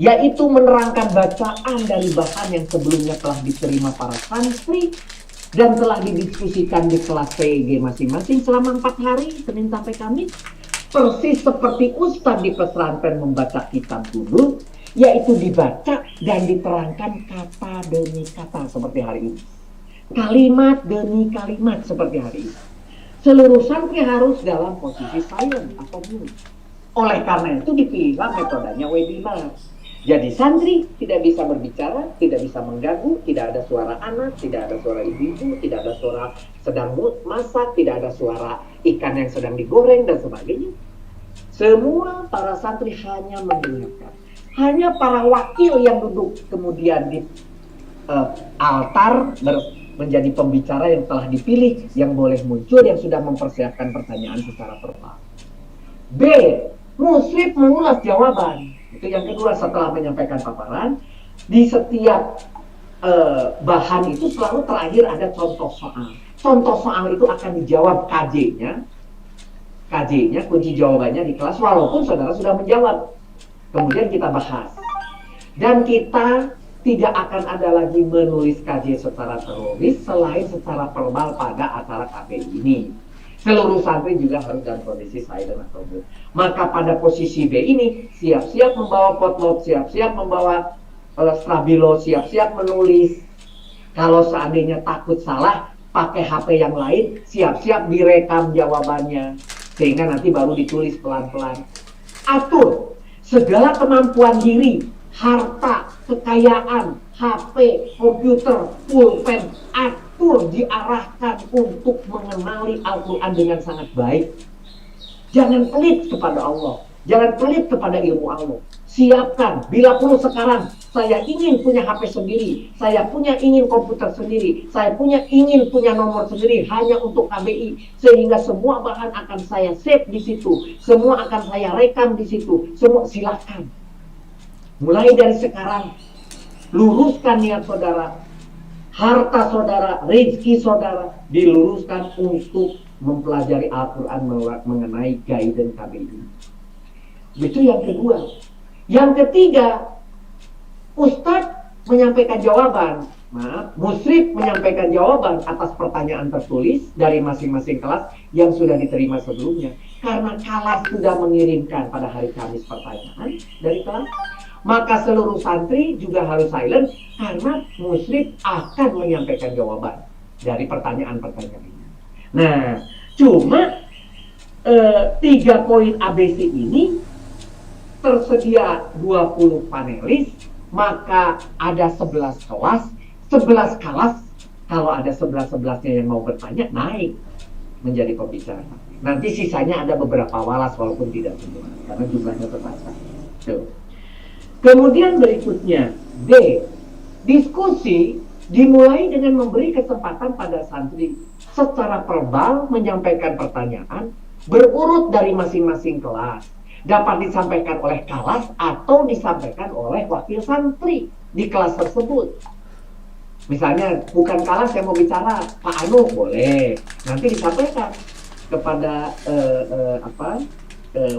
yaitu menerangkan bacaan dari bahan yang sebelumnya telah diterima para santri dan telah didiskusikan di kelas PEG masing-masing selama 4 hari, Senin sampai Kamis. Persis seperti Ustadz di pesantren membaca kitab dulu, yaitu dibaca dan diterangkan kata demi kata seperti hari ini. Kalimat demi kalimat seperti hari ini. Seluruh santri harus dalam posisi silent atau mute. Oleh karena itu dipilihlah metodenya webinar. Jadi santri tidak bisa berbicara, tidak bisa mengganggu, tidak ada suara anak, tidak ada suara ibu-ibu, tidak ada suara sedang masak, tidak ada suara ikan yang sedang digoreng dan sebagainya. Semua para santri hanya mendengarkan. Hanya para wakil yang duduk kemudian di altar menjadi pembicara yang telah dipilih, yang boleh muncul, yang sudah mempersiapkan pertanyaan secara verbal. B. Musyrif mengulas jawaban. Itu yang kedua setelah menyampaikan paparan. Di setiap bahan itu selalu terakhir ada contoh soal. Contoh soal itu akan dijawab KJ-nya, kunci jawabannya di kelas, walaupun saudara sudah menjawab. Kemudian kita bahas. Dan kita tidak akan ada lagi menulis KJ secara tertulis selain secara verbal pada acara KBI ini. Seluruh santri juga harus dalam kondisi silent atau mute. Maka pada posisi B ini, siap-siap membawa potlood, siap-siap membawa stabilo, siap-siap menulis. Kalau seandainya takut salah, pakai HP yang lain, siap-siap direkam jawabannya. Sehingga nanti baru ditulis pelan-pelan. Atur segala kemampuan diri, harta, kekayaan, HP, komputer, pulpen, atur, diarahkan untuk mengenali Al-Quran dengan sangat baik. Jangan pelit kepada Allah, jangan pelit kepada ilmu Allah. Siapkan, bila perlu sekarang, saya ingin punya HP sendiri, saya ingin komputer sendiri, saya ingin punya nomor sendiri hanya untuk KBI, sehingga semua bahan akan saya save di situ, semua akan saya rekam di situ, semua silakan. Mulai dari sekarang, luruskan niat saudara. harta saudara, rezeki saudara diluruskan untuk mempelajari Al-Quran mengenai guidance KBI. Itu yang kedua. Yang ketiga, Ustadz menyampaikan jawaban. Musyrif menyampaikan jawaban atas pertanyaan tertulis dari masing-masing kelas yang sudah diterima sebelumnya. Karena kelas sudah mengirimkan pada hari Kamis pertanyaan dari kelas, maka seluruh santri juga harus silent karena musyrif akan menyampaikan jawaban dari pertanyaan-pertanyaan ini. Nah, cuma 3 poin ABC ini tersedia 20 panelis, maka ada 11 kelas. 11 kelas, kalau ada 11-11-nya yang mau bertanya, naik menjadi pembicara. Nanti sisanya ada beberapa walas walaupun tidak semua, karena jumlahnya terbatas. Kemudian berikutnya, D. Diskusi dimulai dengan memberi kesempatan pada santri secara verbal menyampaikan pertanyaan berurut dari masing-masing kelas. Dapat disampaikan oleh kelas atau disampaikan oleh wakil santri di kelas tersebut. Misalnya bukan kelas yang mau bicara, Pak Anu boleh, nanti disampaikan kepada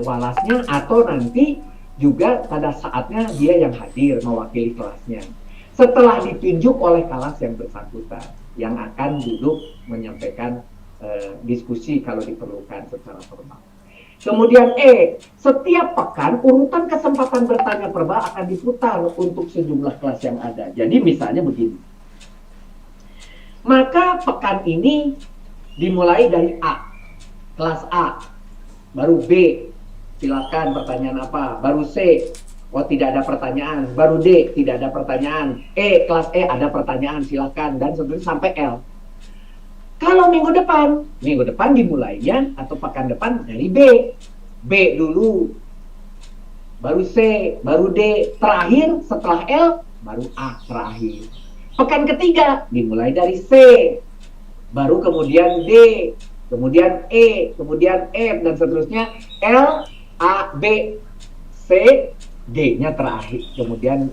walasnya atau nanti juga pada saatnya dia yang hadir mewakili kelasnya. Setelah ditunjuk oleh kelas yang bersangkutan yang akan duduk menyampaikan diskusi kalau diperlukan secara formal. Kemudian E, setiap pekan urutan kesempatan bertanya verbal akan diputar untuk sejumlah kelas yang ada. Jadi misalnya begini. Maka pekan ini dimulai dari A, kelas A, baru B, silakan pertanyaan apa, baru C, oh tidak ada pertanyaan, baru D, tidak ada pertanyaan, E, kelas E ada pertanyaan, silakan, dan seterusnya sampai L. Kalau minggu depan dimulainya atau pekan depan dari B, B dulu, baru C, baru D, terakhir setelah L, baru A terakhir. Pekan ketiga dimulai dari C, baru kemudian D, kemudian E, kemudian F, dan seterusnya L, A, B, C, D-nya terakhir, kemudian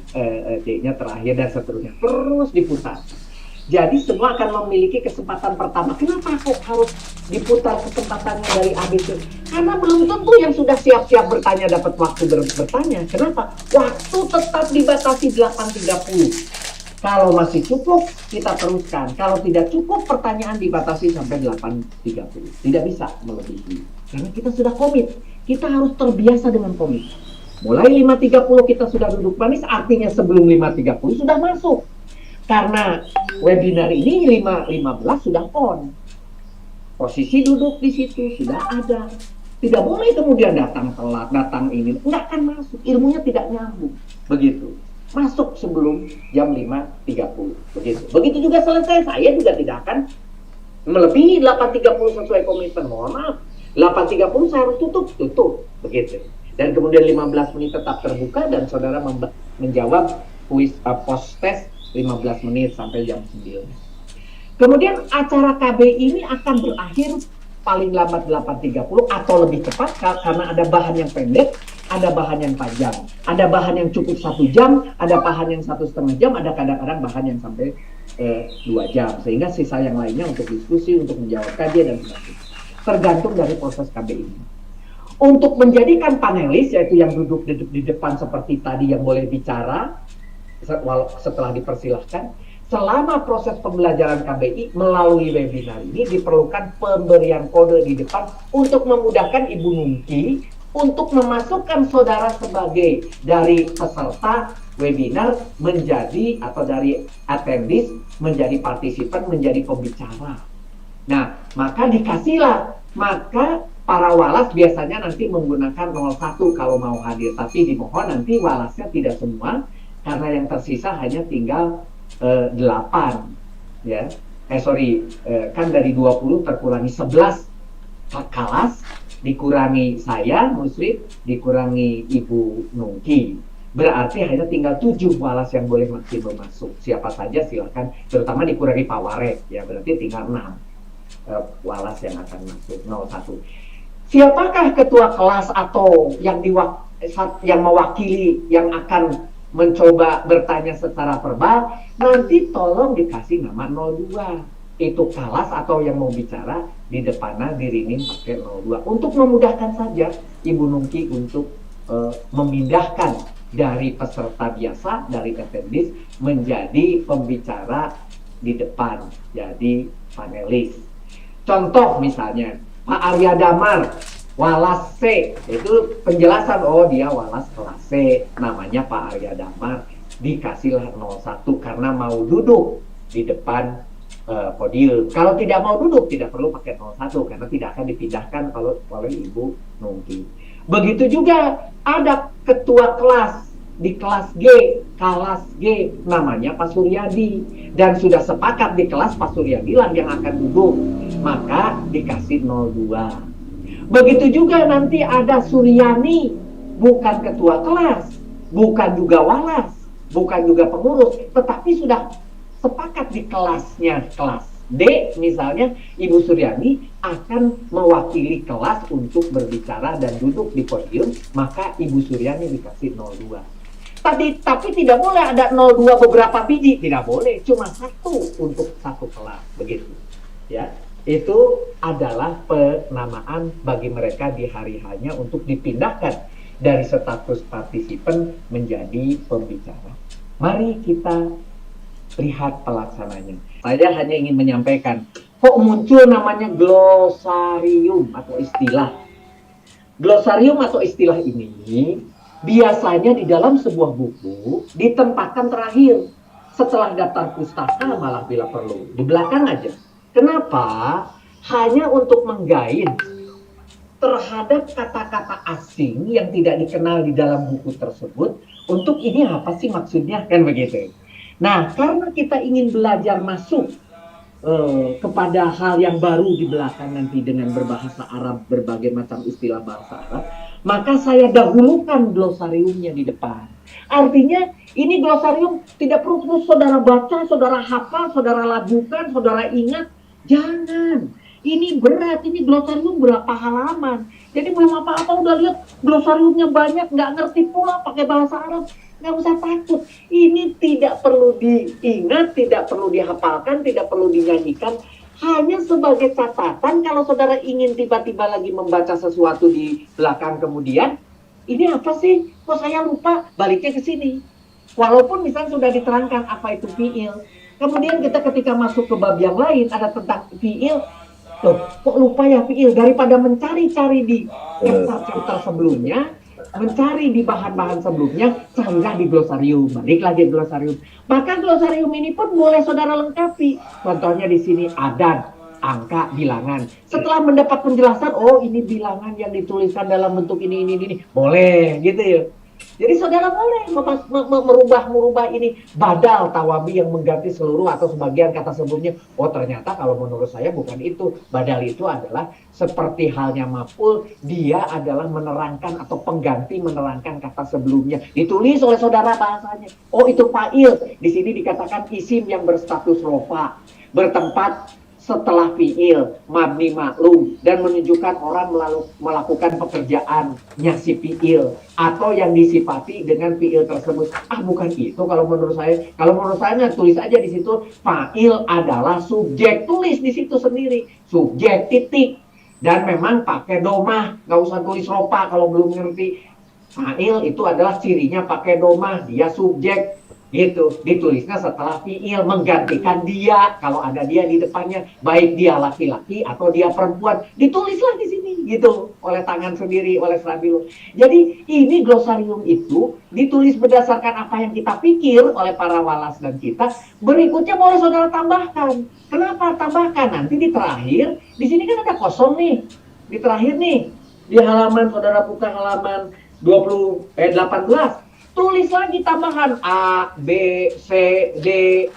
D-nya terakhir, dan seterusnya. Terus diputar. Jadi semua akan memiliki kesempatan pertama. Kenapa kok harus diputar kesempatannya dari ABC? Karena belum tentu yang sudah siap-siap bertanya dapat waktu bertanya. Kenapa? Waktu tetap dibatasi 8.30. Kalau masih cukup, kita teruskan. Kalau tidak cukup, pertanyaan dibatasi sampai 8.30. Tidak bisa melebihi. Karena kita sudah komit. Kita harus terbiasa dengan komit. Mulai 5.30 kita sudah duduk manis, artinya sebelum 5.30 sudah masuk. Karena webinar ini 5.15 sudah on. Posisi duduk di situ sudah ada. Tidak boleh kemudian datang telat, datang ini. Nggak akan masuk. Ilmunya tidak nyambung. Begitu. Masuk sebelum jam 5.30. Begitu juga selesai. Saya juga tidak akan melebihi 8.30 sesuai komitmen. Mohon maaf. 8.30 saya harus tutup. Begitu. Dan kemudian 15 menit tetap terbuka dan saudara menjawab kuis post test 15 menit sampai jam 9. Kemudian acara KB ini akan berakhir paling lambat 8.30 atau lebih cepat karena ada bahan yang pendek, ada bahan yang panjang, ada bahan yang cukup 1 jam, ada bahan yang 1,5 jam, ada kadang-kadang bahan yang sampai 2 jam, sehingga sisa yang lainnya untuk diskusi, untuk menjawab kajian dan sebagainya. Tergantung dari proses KB ini. Untuk menjadikan panelis, yaitu yang duduk di depan seperti tadi yang boleh bicara setelah dipersilahkan, selama proses pembelajaran KBI melalui webinar ini diperlukan pemberian kode di depan untuk memudahkan Ibu Nungki untuk memasukkan saudara sebagai dari peserta webinar menjadi atau dari attendees menjadi partisipan, menjadi pembicara. Nah, maka dikasihlah, maka para walas biasanya nanti menggunakan 01 kalau mau hadir, tapi dimohon nanti walasnya tidak semua, karena yang tersisa hanya tinggal 8 ya. Kan dari 20 terkurangi 11 kelas, dikurangi saya musyrif, dikurangi Ibu Nungki, berarti hanya tinggal 7 walas yang boleh maksimum masuk. Siapa saja silakan, terutama dikurangi Pak Warek ya, berarti tinggal 6 walas yang akan masuk. 01. Siapakah ketua kelas atau yang mewakili yang akan mencoba bertanya secara verbal, nanti tolong dikasih nama 02. Itu kelas atau yang mau bicara di depannya dirimin pakai 02. Untuk memudahkan saja Ibu Nungki untuk memindahkan dari peserta biasa, dari attendees menjadi pembicara di depan, jadi panelis. Contoh misalnya, Pak Arya Damar, Walas C, itu penjelasan, oh dia Walas kelas C, namanya Pak Arya Damar, dikasihlah 01 karena mau duduk di depan podium. Kalau tidak mau duduk, tidak perlu pakai 01 karena tidak akan dipindahkan kalau oleh Ibu Nungki. Begitu juga ada ketua kelas di kelas G, namanya Pak Suryadi, dan sudah sepakat di kelas Pak Suryadi lah yang akan duduk, maka dikasih 02. Begitu juga nanti ada Suryani, bukan ketua kelas, bukan juga walas, bukan juga pengurus, tetapi sudah sepakat di kelasnya, kelas D misalnya, Ibu Suryani akan mewakili kelas untuk berbicara dan duduk di podium, maka Ibu Suryani dikasih 02. Tapi tidak boleh ada 02 beberapa biji, tidak boleh, cuma satu untuk satu kelas, begitu. Ya, itu adalah penamaan bagi mereka di hari hanya untuk dipindahkan dari status partisipan menjadi pembicara. Mari kita lihat pelaksananya. Saya hanya ingin menyampaikan, kok muncul namanya glosarium atau istilah. Glosarium atau istilah ini biasanya di dalam sebuah buku ditempatkan terakhir setelah daftar pustaka, malah bila perlu di belakang aja. Kenapa? Hanya untuk menggait terhadap kata-kata asing yang tidak dikenal di dalam buku tersebut. Untuk ini apa sih maksudnya, kan begitu. Nah, karena kita ingin belajar masuk kepada hal yang baru di belakang nanti dengan berbahasa Arab, berbagai macam istilah bahasa Arab, maka saya dahulukan glosariumnya di depan. Artinya ini glosarium tidak perlu terus saudara baca, saudara hafal, saudara lakukan, saudara ingat. Jangan. Ini berat, ini glosarium berapa halaman. Jadi belum apa-apa udah lihat glosariumnya banyak, nggak ngerti pula pakai bahasa Arab. Nggak usah takut. Ini tidak perlu diingat, tidak perlu dihafalkan, tidak perlu dinyanyikan. Hanya sebagai catatan kalau saudara ingin tiba-tiba lagi membaca sesuatu di belakang kemudian, ini apa sih? Kok saya lupa? Baliknya ke sini. Walaupun misalnya sudah diterangkan apa itu fiil. Kemudian kita ketika masuk ke bab yang lain ada tentang fiil. Loh, kok lupa ya fiil? Daripada mencari-cari di chapter sebelumnya, mencari di bahan-bahan sebelumnya, carilah di glosarium. Balik lagi glosarium. Maka glosarium ini pun boleh saudara lengkapi. Contohnya di sini adat, angka, bilangan. Setelah mendapat penjelasan, oh ini bilangan yang dituliskan dalam bentuk ini. Boleh, gitu ya. Jadi saudara boleh merubah ini badal tawabi yang mengganti seluruh atau sebagian kata sebelumnya. Oh ternyata kalau menurut saya bukan itu. Badal itu adalah seperti halnya maf'ul, dia adalah menerangkan atau pengganti menerangkan kata sebelumnya. Ditulis oleh saudara bahasanya. Oh itu fa'il. Di sini dikatakan isim yang berstatus rofa, bertempat setelah fiil, mabni maklum, dan menunjukkan orang melakukan pekerjaannya si fiil atau yang disifati dengan fiil tersebut. Bukan itu kalau menurut saya. Kalau menurut saya tulis aja di situ fa'il adalah subjek, tulis di situ sendiri subjek titik, dan memang pakai domah, nggak usah tulis ropa kalau belum ngerti. Fa'il itu adalah cirinya pakai domah, dia subjek. Gitu, ditulisnya setelah fiil, menggantikan dia kalau ada dia di depannya, baik dia laki-laki atau dia perempuan, ditulislah di sini gitu oleh tangan sendiri, oleh Stabilo. Jadi ini glosarium itu ditulis berdasarkan apa yang kita pikir oleh para walas dan kita. Berikutnya boleh saudara tambahkan. Kenapa tambahkan? Nanti di terakhir, di sini kan ada kosong nih. Di terakhir nih, di halaman saudara buka halaman 18. Tulis lagi tambahan A, B, C, D,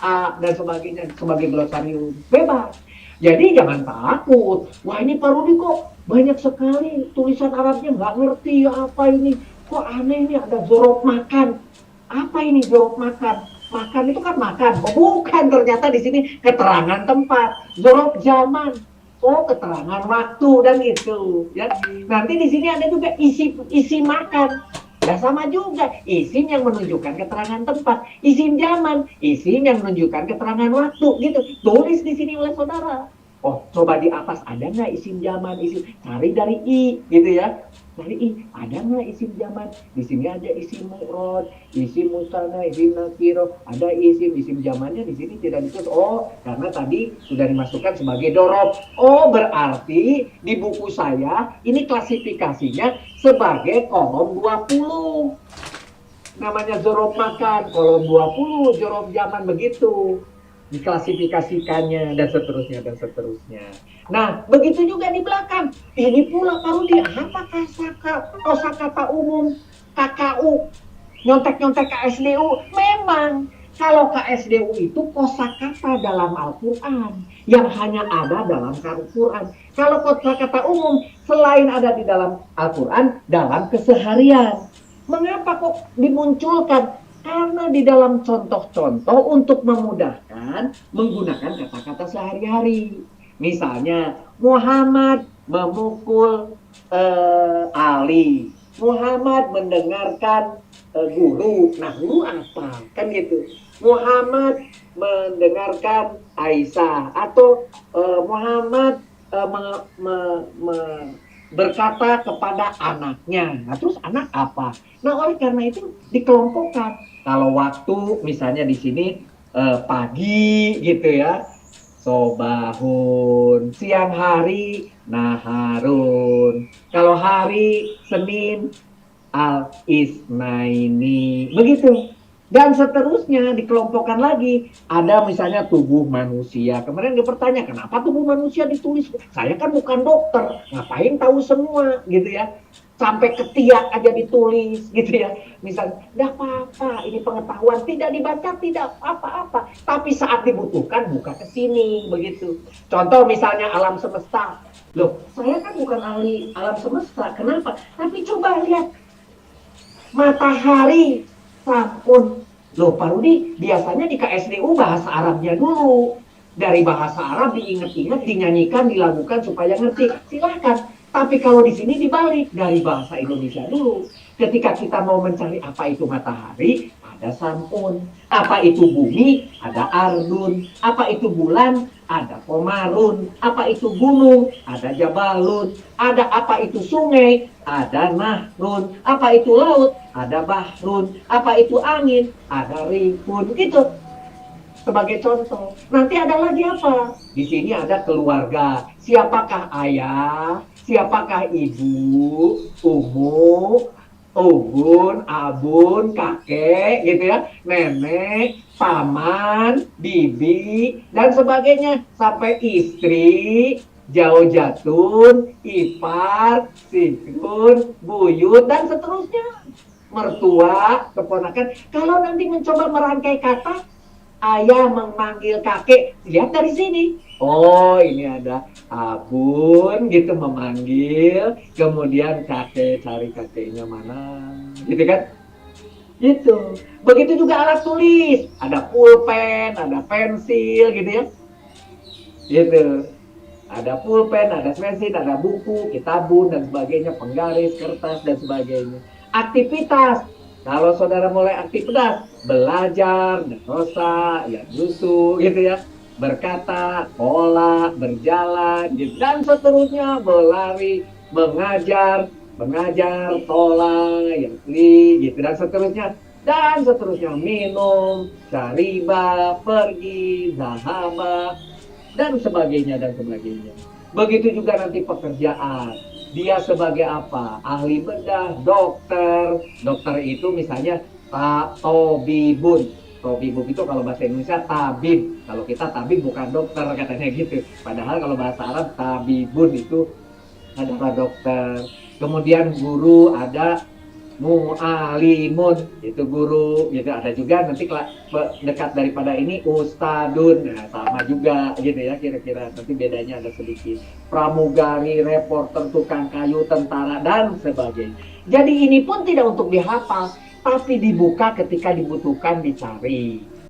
A, dan sebagainya sebagai glosarium. Bebas. Jadi jangan takut. Wah ini Pak Rudi kok banyak sekali tulisan Arabnya, nggak ngerti apa ini. Kok aneh ini ada jorok makan. Apa ini jorok makan? Makan itu kan makan. Oh bukan, ternyata di sini keterangan tempat. Jorok zaman. Oh keterangan waktu dan itu. Ya. Nanti di sini ada juga isi makan. Nah, sama juga isim yang menunjukkan keterangan tempat, isim zaman, isim yang menunjukkan keterangan waktu, gitu. Tulis di sini oleh saudara. Oh, coba di atas ada nggak isim zaman, isim, cari dari i, gitu ya. Dari i, ada nggak isim zaman? Di sini ada isim mu'rod, isim musana, isim nakiro, ada isim zamannya di sini tidak ditulis. Oh, karena tadi sudah dimasukkan sebagai dorob. Oh, berarti di buku saya ini klasifikasinya sebagai kolom 20. Namanya jorob makan, kolom 20, jorob zaman, begitu diklasifikasikannya, dan seterusnya dan seterusnya. Nah, begitu juga di belakang. Ini pula Parudi, apa kosakata umum KKU, nyontek-nyontek KSDU. Memang kalau KSDU itu kosakata dalam Al-Quran yang hanya ada dalam Al-Quran. Kalau kosakata umum selain ada di dalam Al-Quran, dalam keseharian. Mengapa kok dimunculkan? Karena di dalam contoh-contoh untuk memudahkan menggunakan kata-kata sehari-hari. Misalnya, Muhammad memukul Ali. Muhammad mendengarkan guru. Nah, guru apa? Kan gitu. Muhammad mendengarkan Aisyah. Atau Muhammad berkata kepada anaknya. Nah, terus anak apa? Nah, oleh karena itu dikelompokkan. Kalau waktu misalnya di sini pagi gitu ya, sobahun, siang hari naharun. Kalau hari Senin al-isnaini. Begitu. Dan seterusnya dikelompokkan lagi. Ada misalnya tubuh manusia. Kemarin dia bertanya, kenapa tubuh manusia ditulis? Saya kan bukan dokter, ngapain tahu semua gitu ya. Sampai ketiak aja ditulis gitu ya. Misalnya, enggak apa-apa, ini pengetahuan, tidak dibaca, tidak apa-apa. Tapi saat dibutuhkan, buka ke sini, begitu. Contoh misalnya alam semesta. Loh, saya kan bukan ahli alam semesta, kenapa? Tapi coba lihat, matahari, sampun. Loh, Pak Rudi, biasanya di KSDU bahasa Arabnya dulu. Dari bahasa Arab diingat-ingat, dinyanyikan, dilakukan supaya ngerti. Silahkan. Tapi kalau di sini dibalik, dari bahasa Indonesia dulu. Ketika kita mau mencari apa itu matahari, ada sampun. Apa itu bumi, ada ardun. Apa itu bulan, ada komarun. Apa itu gunung, ada jabalun. Ada apa itu sungai, ada nahrun. Apa itu laut, ada bahrun. Apa itu angin, ada rihun. Gitu sebagai contoh. Nanti ada lagi apa? Di sini ada keluarga. Siapakah ayah? Siapakah ibu? Umu, ubun, abun, kakek, gitu ya, nenek, paman, bibi, dan sebagainya. Sampai istri, jauh jatun, ipar, sikun, buyut, dan seterusnya. Mertua, keponakan. Kalau nanti mencoba merangkai kata, ayah memanggil kakek, lihat dari sini. Oh, ini ada abun gitu memanggil, kemudian kakek cari kakeknya mana, gitu kan? Gitu. Begitu juga alat tulis, ada pulpen, ada pensil, gitu ya. Gitu. Ada pulpen, ada pensil, ada buku, kitabun dan sebagainya, penggaris, kertas dan sebagainya. Aktivitas. Kalau saudara mulai aktivitas, belajar, dosa, ya justru gitu ya, berkata, pola, berjalan, gitu. Dan seterusnya, berlari, mengajar, pola, ya gitu, dan seterusnya. Dan seterusnya, minum, syariba, pergi, zahaba, dan sebagainya, dan sebagainya. Begitu juga nanti pekerjaan. Dia sebagai apa? Ahli bedah, dokter. Dokter itu misalnya tobibun. Tobibun itu kalau bahasa Indonesia tabib. Kalau kita tabib bukan dokter katanya gitu. Padahal kalau bahasa Arab tabibun itu adalah dokter. Kemudian guru ada mu'alimun, itu guru, gitu. Ada juga nanti dekat daripada ini ustadun, nah sama juga gitu ya, kira-kira nanti bedanya ada sedikit. Pramugari, reporter, tukang kayu, tentara dan sebagainya. Jadi ini pun tidak untuk dihafal, tapi dibuka ketika dibutuhkan, dicari.